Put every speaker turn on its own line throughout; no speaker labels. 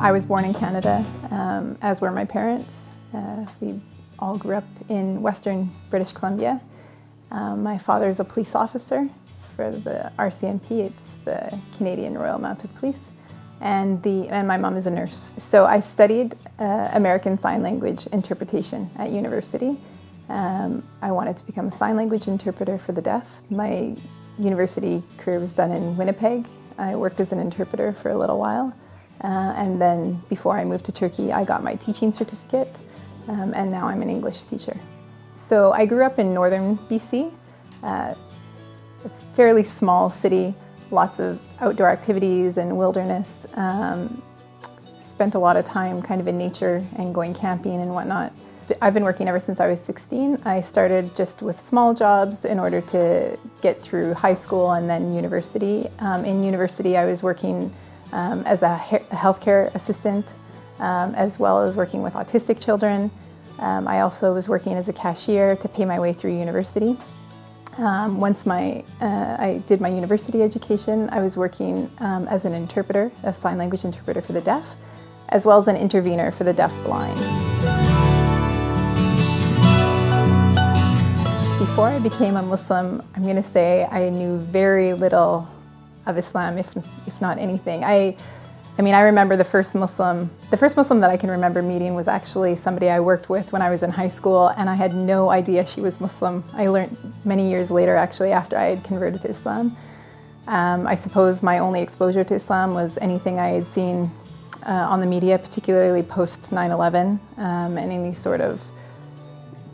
I was born in Canada, as were my parents. We all grew up in Western British Columbia. My father is a police officer for the RCMP, it's the Canadian Royal Mounted Police, and my mom is a nurse. So I studied American Sign Language interpretation at university. I wanted to become a sign language interpreter for the deaf. My university career was done in Winnipeg. I worked as an interpreter for a little while. And then before I moved to Turkey, I got my teaching certificate, and now I'm an English teacher. So I grew up in northern BC, a fairly small city, lots of outdoor activities and wilderness. Spent a lot of time kind of in nature and going camping and whatnot. I've been working ever since I was 16. I started just with small jobs in order to get through high school and then university. In university, I was working as a healthcare assistant, as well as working with autistic children. I also was working as a cashier to pay my way through university. Once I did my university education, I was working as an interpreter, a sign language interpreter for the deaf, as well as an intervener for the deaf-blind. Before I became a Muslim, I'm going to say I knew very little of Islam, if not anything. I remember the first Muslim that I can remember meeting was actually somebody I worked with when I was in high school, and I had no idea she was Muslim. I learned many years later, actually, after I had converted to Islam. I suppose my only exposure to Islam was anything I had seen on the media, particularly post 9/11, and any sort of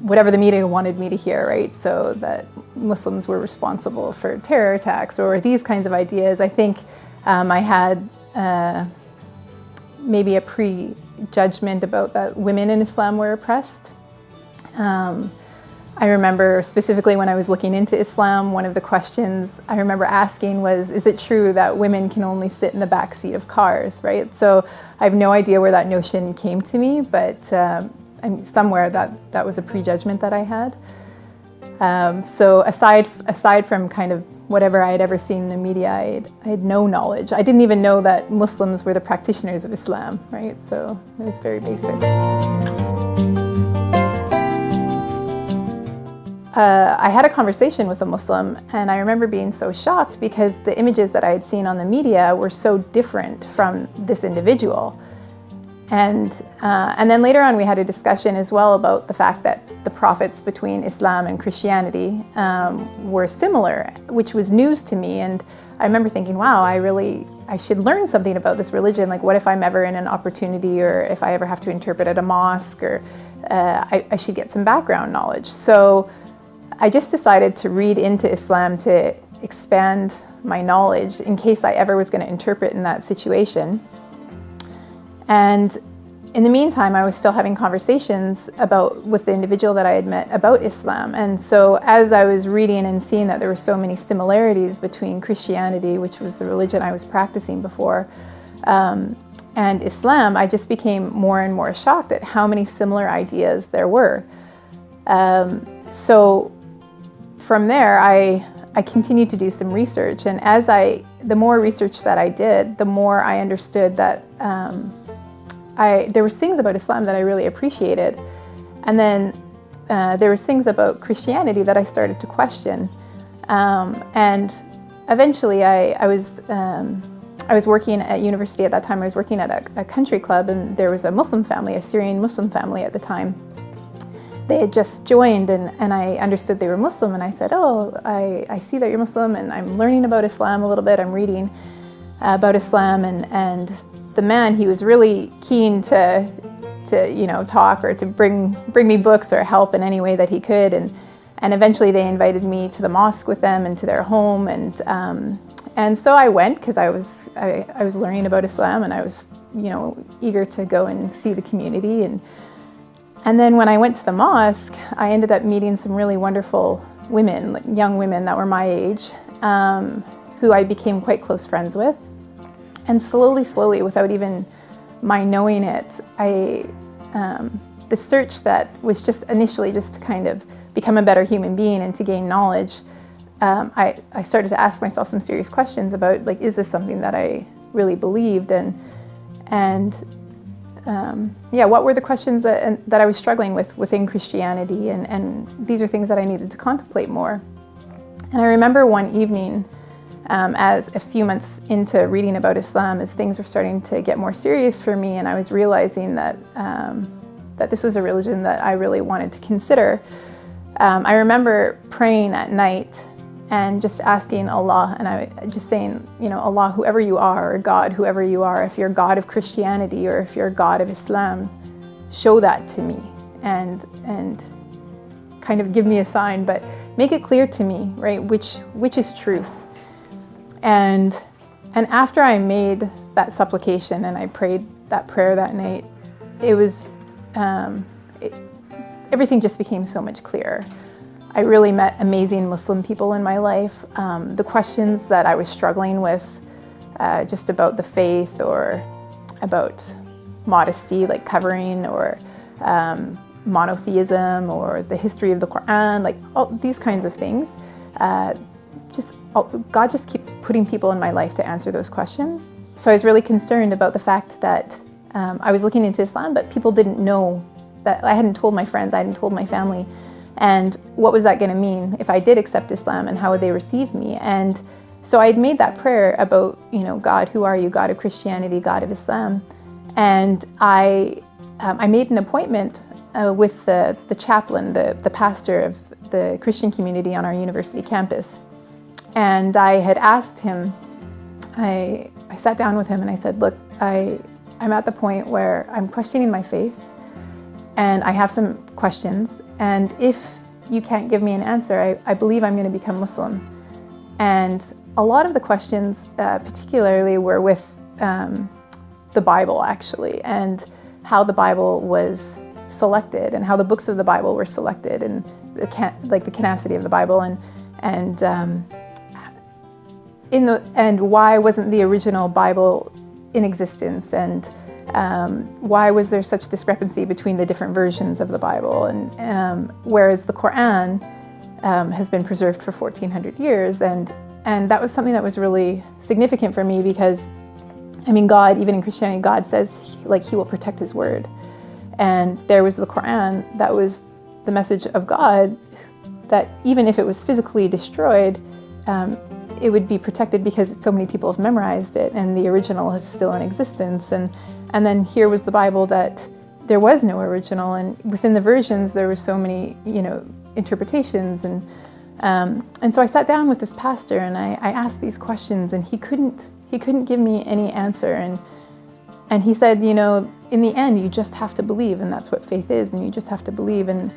whatever the media wanted me to hear, right? So that Muslims were responsible for terror attacks or these kinds of ideas. I think I had maybe a prejudgment about that women in Islam were oppressed. I remember specifically when I was looking into Islam, one of the questions I remember asking was, is it true that women can only sit in the back seat of cars, right? So I have no idea where that notion came to me, but somewhere that was a prejudgment that I had. So aside from kind of whatever I had ever seen in the media, I had no knowledge. I didn't even know that Muslims were the practitioners of Islam, right? So it was very basic. I had a conversation with a Muslim, and I remember being so shocked because the images that I had seen on the media were so different from this individual. And then later on we had a discussion as well about the fact that the prophets between Islam and Christianity were similar, which was news to me. And I remember thinking, wow, I should learn something about this religion. Like, what if I'm ever in an opportunity, or if I ever have to interpret at a mosque, or I should get some background knowledge. So I just decided to read into Islam to expand my knowledge in case I ever was going to interpret in that situation. And in the meantime, I was still having conversations with the individual that I had met about Islam. And so as I was reading and seeing that there were so many similarities between Christianity, which was the religion I was practicing before, and Islam, I just became more and more shocked at how many similar ideas there were. So from there, I continued to do some research. And the more research that I did, the more I understood that there was things about Islam that I really appreciated, and then there was things about Christianity that I started to question. And eventually, I was working at university at that time. I was working at a country club, and there was a Muslim family, a Syrian Muslim family at the time. They had just joined, and I understood they were Muslim, and I said, "Oh, I see that you're Muslim, and I'm learning about Islam a little bit. I'm reading about Islam," and the man, he was really keen to talk or to bring me books or help in any way that he could, and eventually they invited me to the mosque with them and to their home, and so I went because I was learning about Islam, and I was eager to go and see the community, and then when I went to the mosque, I ended up meeting some really wonderful women, young women that were my age, who I became quite close friends with. And slowly, without even my knowing it, the search that was just initially just to kind of become a better human being and to gain knowledge, I started to ask myself some serious questions about, like, is this something that I really believed? And what were the questions that I was struggling with within Christianity, and these are things that I needed to contemplate more. And I remember one evening, as a few months into reading about Islam, as things were starting to get more serious for me, and I was realizing that this was a religion that I really wanted to consider. I remember praying at night and just asking Allah, and I just saying, Allah, whoever you are, or God, whoever you are, if you're God of Christianity or if you're God of Islam, show that to me and kind of give me a sign, but make it clear to me, right, which is truth. And after I made that supplication and I prayed that prayer that night, it was, everything just became so much clearer. I really met amazing Muslim people in my life. The questions that I was struggling with, just about the faith or about modesty, like covering, or monotheism, or the history of the Quran, like all these kinds of things, God just kept putting people in my life to answer those questions. So I was really concerned about the fact that I was looking into Islam, but people didn't know that. I hadn't told my friends, I hadn't told my family. And what was that going to mean if I did accept Islam, and how would they receive me? And so I had made that prayer about, God, who are you? God of Christianity, God of Islam. And I made an appointment with the chaplain, the pastor of the Christian community on our university campus. And I had asked him, I sat down with him and I said, look, I'm at the point where I'm questioning my faith, and I have some questions, and if you can't give me an answer, I believe I'm going to become Muslim. And a lot of the questions particularly were with the Bible, actually, and how the Bible was selected, and how the books of the Bible were selected, and the canacity of the Bible, and why wasn't the original Bible in existence, and why was there such discrepancy between the different versions of the Bible, and whereas the Quran has been preserved for 1400 years, and that was something that was really significant for me, because God, even in Christianity, God says He will protect His word, and there was the Quran that was the message of God, that even if it was physically destroyed, it would be protected because so many people have memorized it, and the original is still in existence. And then here was the Bible that there was no original, and within the versions there were so many, interpretations. And so I sat down with this pastor and I asked these questions, and he couldn't give me any answer. And he said, in the end, you just have to believe, and that's what faith is, and you just have to believe. And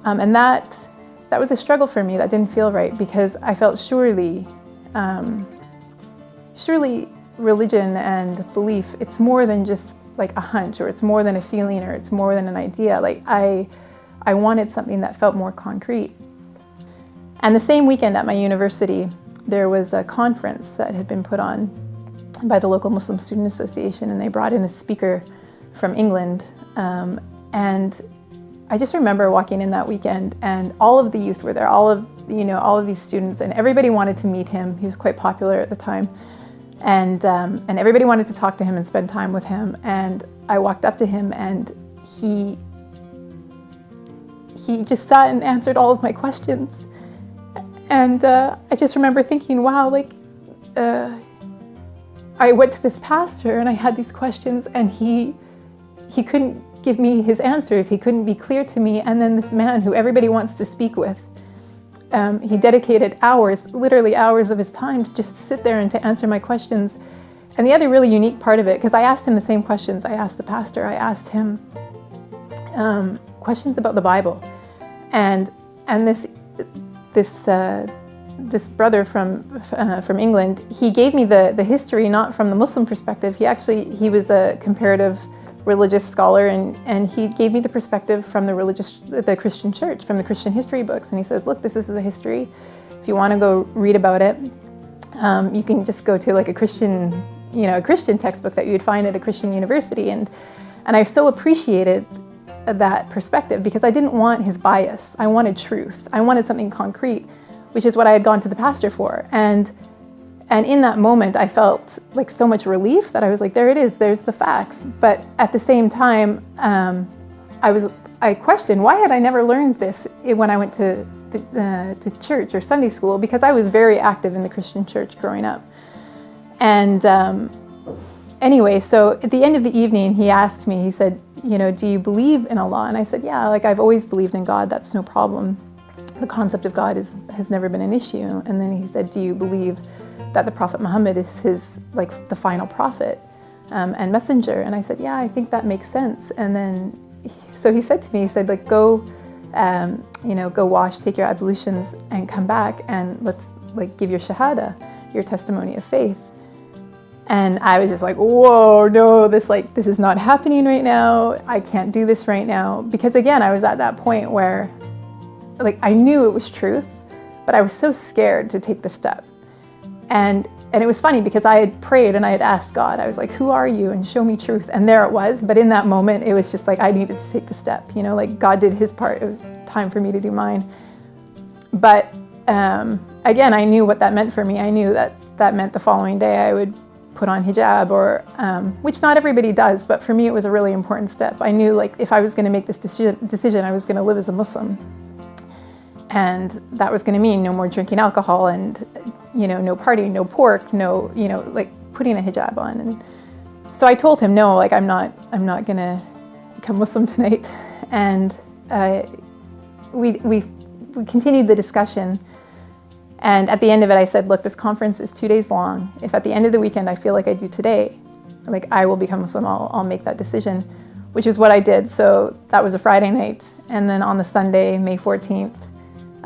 that was a struggle for me. That didn't feel right, because I felt surely religion and belief, it's more than just like a hunch, or it's more than a feeling, or it's more than an idea. Like I wanted something that felt more concrete. And the same weekend at my university, there was a conference that had been put on by the local Muslim Student Association, and they brought in a speaker from England. And I just remember walking in that weekend, and all of the youth were there, all of these students, and everybody wanted to meet him. He was quite popular at the time. And everybody wanted to talk to him and spend time with him. And I walked up to him, and he just sat and answered all of my questions. And I just remember thinking, wow, I went to this pastor and I had these questions, and he couldn't give me his answers. He couldn't be clear to me. And then this man who everybody wants to speak with, he dedicated hours, literally hours of his time to just sit there and to answer my questions. And the other really unique part of it, because I asked him the same questions I asked the pastor, I asked him questions about the Bible. And this brother from England, he gave me the history not from the Muslim perspective. He was a comparative religious scholar, and he gave me the perspective from the Christian church, from the Christian history books. And he said, look, this is the history. If you want to go read about it, you can just go to like a Christian textbook that you'd find at a Christian university. And I so appreciated that perspective, because I didn't want his bias. I wanted truth. I wanted something concrete, which is what I had gone to the pastor for. And And in that moment, I felt like so much relief that I was like, there it is, there's the facts. But at the same time, I questioned, why had I never learned this when I went to church or Sunday school? Because I was very active in the Christian church growing up. And anyway, so at the end of the evening, he asked me, he said, do you believe in Allah? And I said, yeah, like I've always believed in God, that's no problem. The concept of God has never been an issue. And then he said, do you believe that the Prophet Muhammad is his, like, the final prophet and messenger? And I said, yeah, I think that makes sense. And then, so he said to me, he said, like, go wash, take your ablutions and come back and let's like give your shahada, your testimony of faith. And I was just like, whoa, no, this is not happening right now. I can't do this right now. Because again, I was at that point where like I knew it was truth, but I was so scared to take the step. And it was funny because I had prayed and I had asked God, I was like, who are you? And show me truth. And there it was. But in that moment, it was just like, I needed to take the step, like God did his part. It was time for me to do mine. But again, I knew what that meant for me. I knew that meant the following day I would put on hijab, or which not everybody does, but for me it was a really important step. I knew like if I was going to make this decision, I was going to live as a Muslim. And that was going to mean no more drinking alcohol and, no partying, no pork, no, like putting a hijab on. And so I told him, no, like I'm not going to become Muslim tonight. And we continued the discussion. And at the end of it, I said, look, this conference is 2 days long. If at the end of the weekend I feel like I do today, like I will become Muslim, I'll make that decision, which is what I did. So that was a Friday night. And then on the Sunday, May 14th,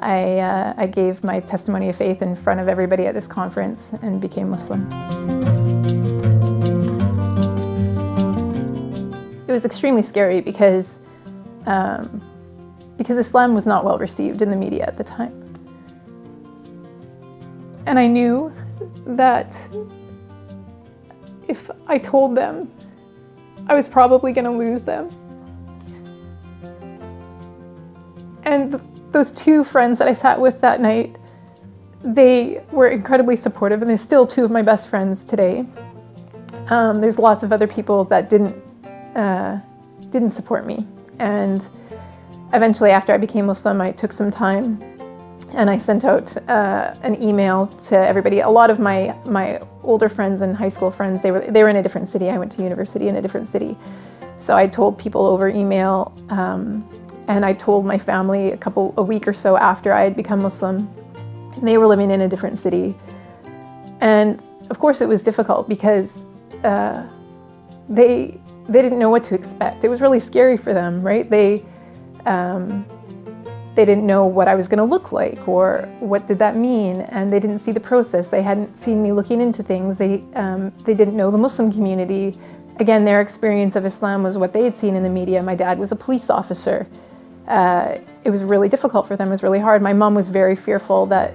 I gave my testimony of faith in front of everybody at this conference and became Muslim. It was extremely scary because Islam was not well received in the media at the time. And I knew that if I told them, I was probably going to lose them. And those two friends that I sat with that night, they were incredibly supportive, and they're still two of my best friends today. There's lots of other people that didn't support me. And eventually, after I became Muslim, I took some time and I sent out an email to everybody. A lot of my older friends and high school friends, they were in a different city. I went to university in a different city. So I told people over email, and I told my family a week or so after I had become Muslim. And they were living in a different city. And of course it was difficult because they didn't know what to expect. It was really scary for them, right? They didn't know what I was going to look like or what did that mean, and they didn't see the process. They hadn't seen me looking into things. They didn't know the Muslim community. Again, their experience of Islam was what they had seen in the media. My dad was a police officer. It was really difficult for them. It was really hard. My mom was very fearful that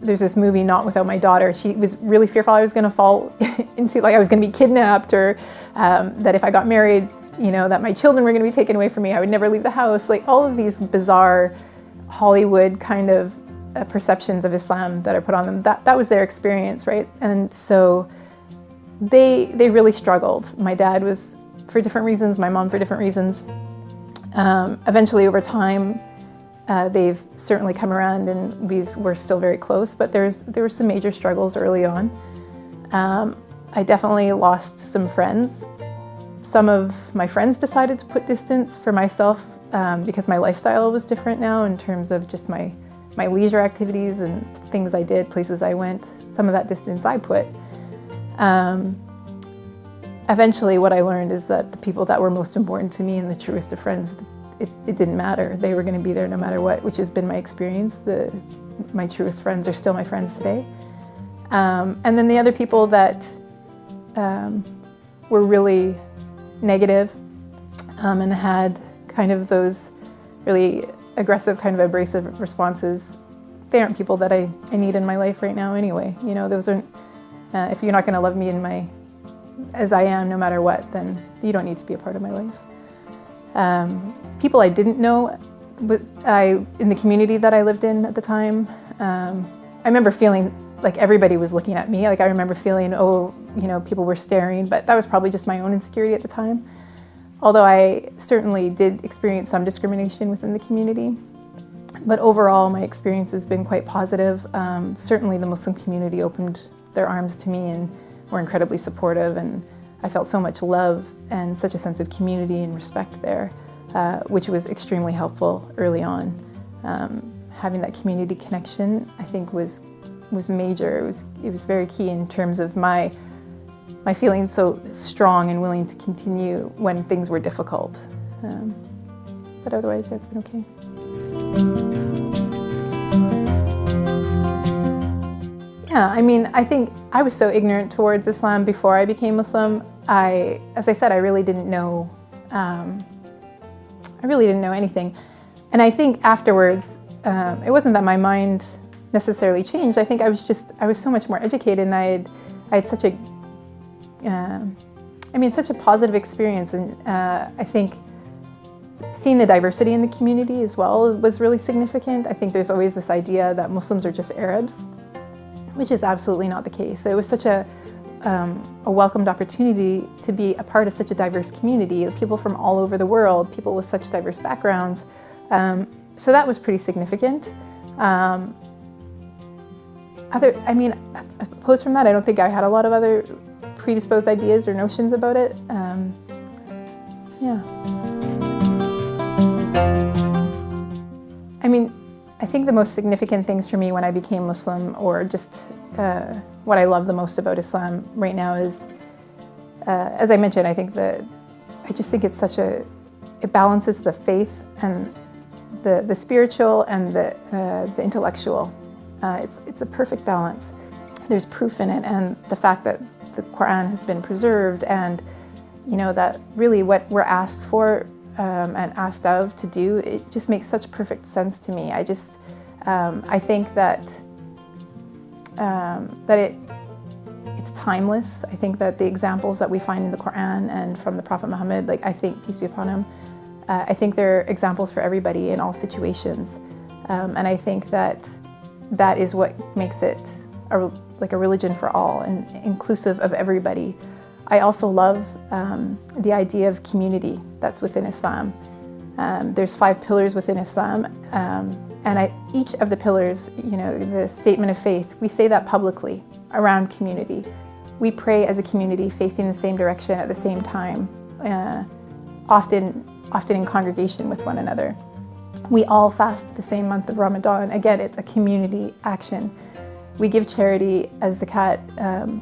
there's this movie, Not Without My Daughter. She was really fearful I was going to fall into, like I was going to be kidnapped, or that if I got married, that my children were going to be taken away from me. I would never leave the house. Like all of these bizarre Hollywood kind of perceptions of Islam that are put on them. That was their experience, right? And so they really struggled. My dad was for different reasons, my mom for different reasons. Eventually over time, they've certainly come around and we're still very close, but there were some major struggles early on. I definitely lost some friends. Some of my friends decided to put distance. For myself, because my lifestyle was different now in terms of just my leisure activities and things I did, places I went, some of that distance I put. Eventually what I learned is that the people that were most important to me and the truest of friends, it didn't matter. They were going to be there no matter what, which has been my experience. My truest friends are still my friends today. And then the other people that were really negative and had kind of those really aggressive, kind of abrasive responses, they aren't people that I need in my life right now anyway. Those aren't, if you're not going to love me as I am no matter what, then you don't need to be a part of my life. People I didn't know, but in the community that I lived in at the time, I remember feeling like everybody was looking at me. Like I remember feeling, oh, you know, people were staring, but that was probably just my own insecurity at the time. Although I certainly did experience some discrimination within the community. But overall, my experience has been quite positive. Certainly the Muslim community opened their arms to me and were incredibly supportive, and I felt so much love and such a sense of community and respect there, which was extremely helpful early on. Having that community connection, I think, was major. It was very key in terms of my feeling so strong and willing to continue when things were difficult. But otherwise, yeah, it's been okay. Yeah, I mean, I think I was so ignorant towards Islam before I became Muslim. As I said, I really didn't know. I really didn't know anything, and I think afterwards, it wasn't that my mind necessarily changed. I think I was so much more educated, and I had such a, such a positive experience, and I think seeing the diversity in the community as well was really significant. I think there's always this idea that Muslims are just Arabs, which is absolutely not the case. It was such a welcomed opportunity to be a part of such a diverse community, people from all over the world, people with such diverse backgrounds. So that was pretty significant. Opposed from that, I don't think I had a lot of other predisposed ideas or notions about it. Yeah. I mean, I think the most significant things for me when I became Muslim, or just what I love the most about Islam right now is, as I mentioned, I just think it's it balances the faith and the spiritual and the intellectual. It's a perfect balance. There's proof in it, and the fact that the Quran has been preserved, and you know that really what we're asked for and asked of to do, it just makes such perfect sense to me. I think that it's timeless. I think that the examples that we find in the Quran and from the Prophet Muhammad, like I think, peace be upon him, I think they're examples for everybody in all situations. And I think that is what makes it like a religion for all and inclusive of everybody. I also love the idea of community that's within Islam. There's 5 pillars within Islam, and each of the pillars, you know, the statement of faith, we say that publicly around community. We pray as a community facing the same direction at the same time, often in congregation with one another. We all fast the same month of Ramadan. Again, it's a community action. We give charity as zakat.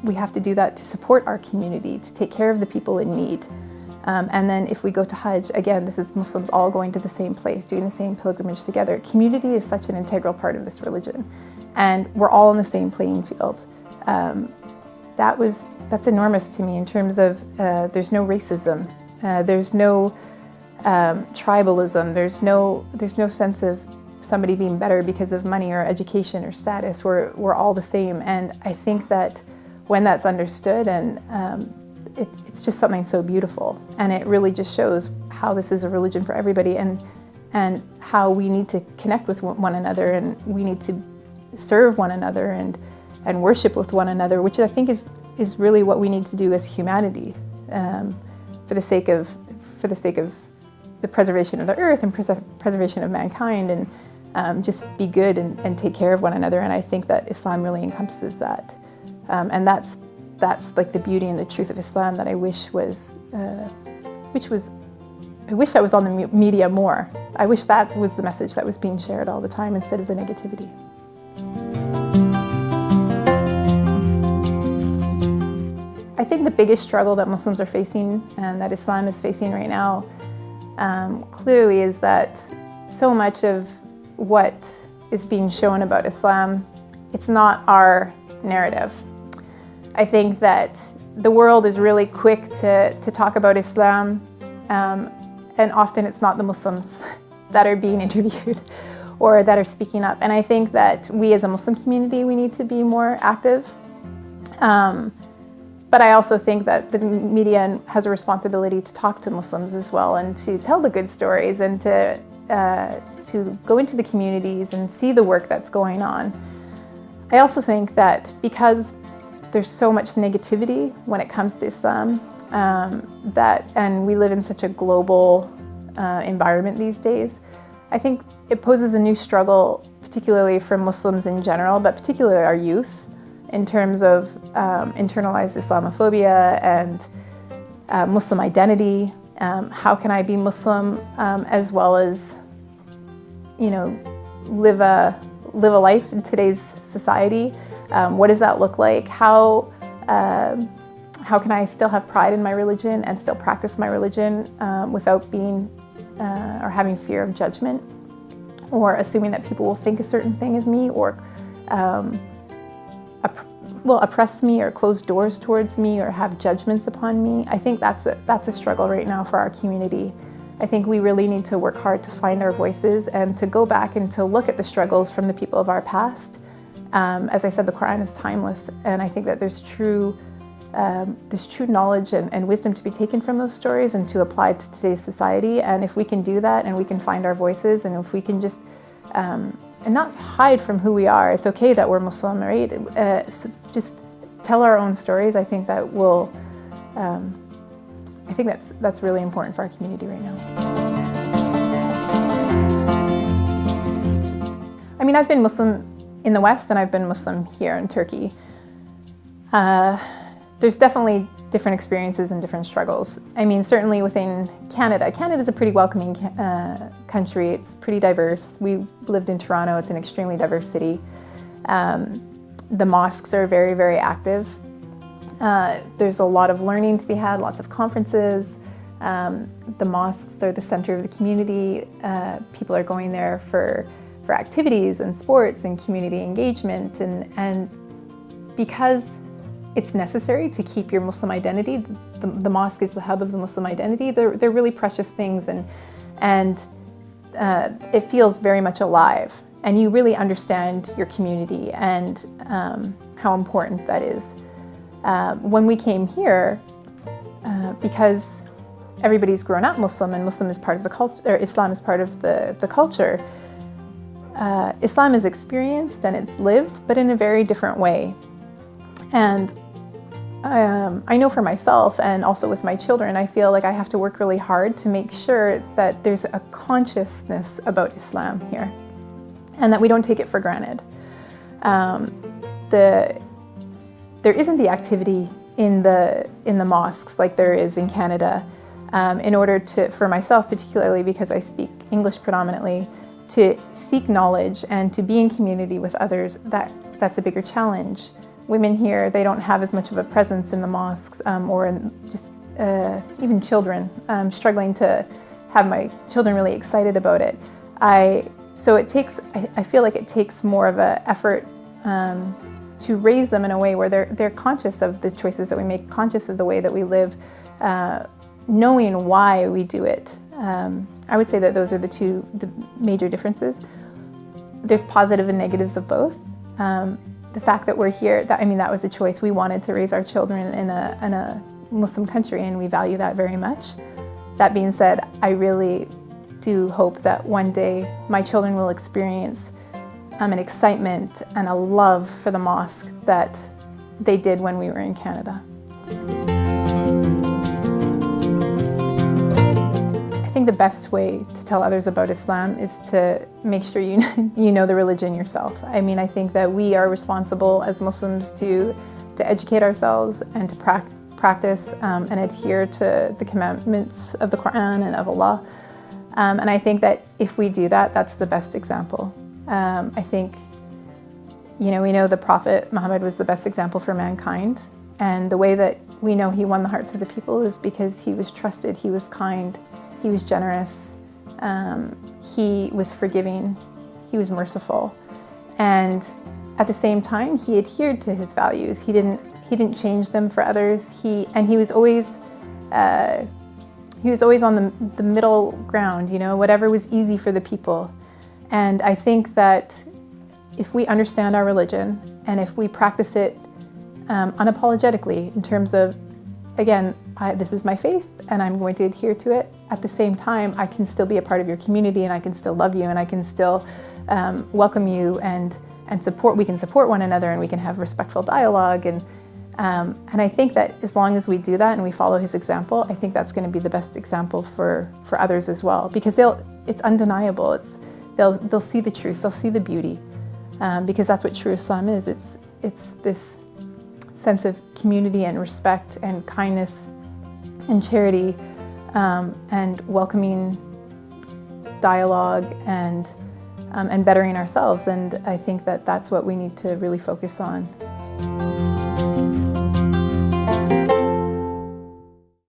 We have to do that to support our community, to take care of the people in need. And then if we go to Hajj, again, this is Muslims all going to the same place, doing the same pilgrimage together. Community is such an integral part of this religion. And we're all on the same playing field. That's enormous to me in terms of there's no racism, there's no tribalism, there's no sense of somebody being better because of money or education or status. We're all the same, and I think that when that's understood, and it's just something so beautiful, and it really just shows how this is a religion for everybody, and how we need to connect with one another, and we need to serve one another and worship with one another, which I think is really what we need to do as humanity, for the sake of the preservation of the earth and preservation of mankind, and just be good and take care of one another. And I think that Islam really encompasses that. And that's like the beauty and the truth of Islam that I wish I wish that was on the media more. I wish that was the message that was being shared all the time instead of the negativity. I think the biggest struggle that Muslims are facing and that Islam is facing right now clearly is that so much of what is being shown about Islam, it's not our narrative. I think that the world is really quick to talk about Islam, and often it's not the Muslims that are being interviewed or that are speaking up. And I think that we as a Muslim community, we need to be more active. But I also think that the media has a responsibility to talk to Muslims as well, and to tell the good stories, and to go into the communities and see the work that's going on. I also think that because there's so much negativity when it comes to Islam, and we live in such a global environment these days, I think it poses a new struggle, particularly for Muslims in general, but particularly our youth, in terms of internalized Islamophobia and Muslim identity. How can I be Muslim as well as, live a life in today's society? What does that look like? How can I still have pride in my religion and still practice my religion without being or having fear of judgment, or assuming that people will think a certain thing of me, or will oppress me or close doors towards me or have judgments upon me? I think that's a struggle right now for our community. I think we really need to work hard to find our voices and to go back and to look at the struggles from the people of our past. As I said, the Quran is timeless, and I think that there's true knowledge and wisdom to be taken from those stories and to apply to today's society. And if we can do that, and we can find our voices, and if we can just and not hide from who we are. It's okay that we're Muslim, right? So just tell our own stories. I think that will. I think that's really important for our community right now. I mean, I've been Muslim in the West, and I've been Muslim here in Turkey. There's definitely different experiences and different struggles. I mean, certainly within Canada. Canada's a pretty welcoming country. It's pretty diverse. We lived in Toronto. It's an extremely diverse city. The mosques are very, very active. There's a lot of learning to be had, lots of conferences. The mosques are the center of the community. People are going there for activities and sports and community engagement. And because it's necessary to keep your Muslim identity, the mosque is the hub of the Muslim identity, they're really precious things, and it feels very much alive. And you really understand your community and how important that is. When we came here, because everybody's grown up Muslim and Muslim is part of the culture, or Islam is part of the culture, Islam is experienced and it's lived, but in a very different way. And I know for myself, and also with my children, I feel like I have to work really hard to make sure that there's a consciousness about Islam here, and that we don't take it for granted. There isn't the activity in the mosques like there is in Canada. In order for myself particularly, because I speak English predominantly, to seek knowledge and to be in community with others, that's a bigger challenge. Women here, they don't have as much of a presence in the mosques, or just even children. I'm struggling to have my children really excited about it. So it takes, I feel like it takes more of an effort to raise them in a way where they're conscious of the choices that we make, conscious of the way that we live, knowing why we do it. I would say that those are the major differences. There's positive and negatives of both. The fact that we're here, that was a choice. We wanted to raise our children in a Muslim country, and we value that very much. That being said, I really do hope that one day my children will experience an excitement and a love for the mosque that they did when we were in Canada. I think the best way to tell others about Islam is to make sure you know the religion yourself. I mean, I think that we are responsible as Muslims to educate ourselves and to practice and adhere to the commandments of the Quran and of Allah. And I think that if we do that, that's the best example. I think, we know the Prophet Muhammad was the best example for mankind. And the way that we know he won the hearts of the people is because he was trusted, he was kind, he was generous, he was forgiving, he was merciful. And at the same time, he adhered to his values. He didn't change them for others. He was always on the middle ground, whatever was easy for the people. And I think that if we understand our religion and if we practice it unapologetically in terms of, again, this is my faith and I'm going to adhere to it, at the same time, I can still be a part of your community and I can still love you and I can still welcome you and we can support one another, and we can have respectful dialogue. And I think that as long as we do that and we follow his example, I think that's going to be the best example for others as well, because it's undeniable. They'll see the truth, they'll see the beauty, because that's what true Islam is. It's this sense of community and respect and kindness and charity, and welcoming dialogue and bettering ourselves. And I think that that's what we need to really focus on.